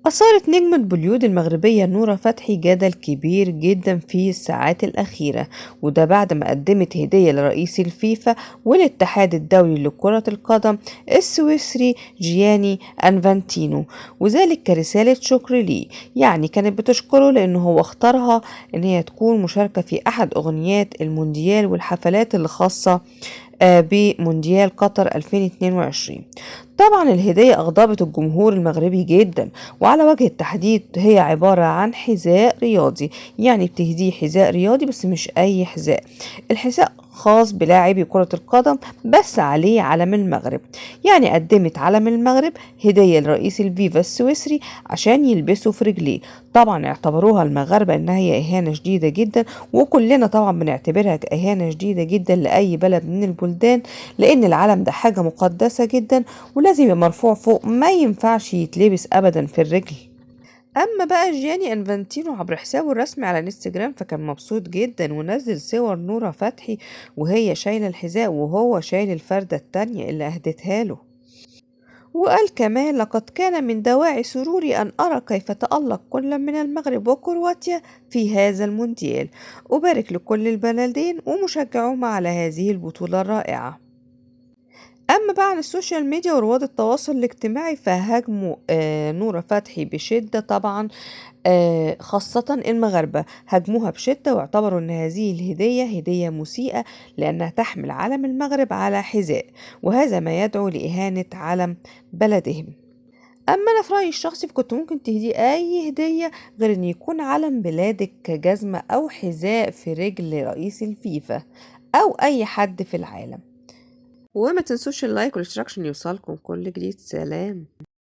أثارت نجمة بوليود المغربية نورة فتحي جدل كبير جدا في الساعات الأخيرة، وده بعد ما قدمت هدية لرئيس الفيفا والاتحاد الدولي لكرة القدم السويسري جياني أنفانتينو، وذلك كرسالة شكر ليه. يعني كانت بتشكره لأنه هو اختارها إن هي تكون مشاركة في أحد أغنيات المونديال والحفلات اللي خاصة بمونديال قطر 2022. طبعا الهدية أغضبت الجمهور المغربي جدا، وعلى وجه التحديد هي عبارة عن حذاء رياضي. يعني بتهديه حذاء رياضي بس مش أي حذاء، الحذاء خاص بلاعبي كرة القدم بس عليه علم المغرب. يعني قدمت علم المغرب هدية لرئيس الفيفا السويسري عشان يلبسه في رجليه. طبعا اعتبروها المغاربة انها هي اهانة شديدة جدا، وكلنا طبعا بنعتبرها كإهانة شديدة جدا لأي بلد من البلدان، لأن العلم ده حاجة مقدسة جدا ولازم يبقى مرفوع فوق، ما ينفعش يتلبس أبدا في الرجل. اما بقى جياني انفانتينو عبر حسابه الرسمي على انستجرام فكان مبسوط جدا ونزل صور نورة فتحي وهي شايلة الحذاء وهو شايل الفردة التانية اللي اهدتها له. وقال كمان: لقد كان من دواعي سروري أن أرى كيف تألق كل من المغرب وكرواتيا في هذا المونديال. أبارك لكل البلدين ومشجعوهم على هذه البطولة الرائعة. أما بقى عن السوشيال ميديا ورواد التواصل الاجتماعي فهاجموا نورة فتحي بشدة طبعا. خاصة المغاربة هاجموها بشدة واعتبروا أن هذه الهدية هدية مسيئة لأنها تحمل علم المغرب على حذاء، وهذا ما يدعو لإهانة علم بلدهم. أما أنا في رأيي الشخصي فكنت ممكن تهدي أي هدية غير إن يكون علم بلادك كجزمة أو حذاء في رجل رئيس الفيفا أو أي حد في العالم. وما تنسوش اللايك والاشتراك عشان يوصلكم كل جديد. سلام.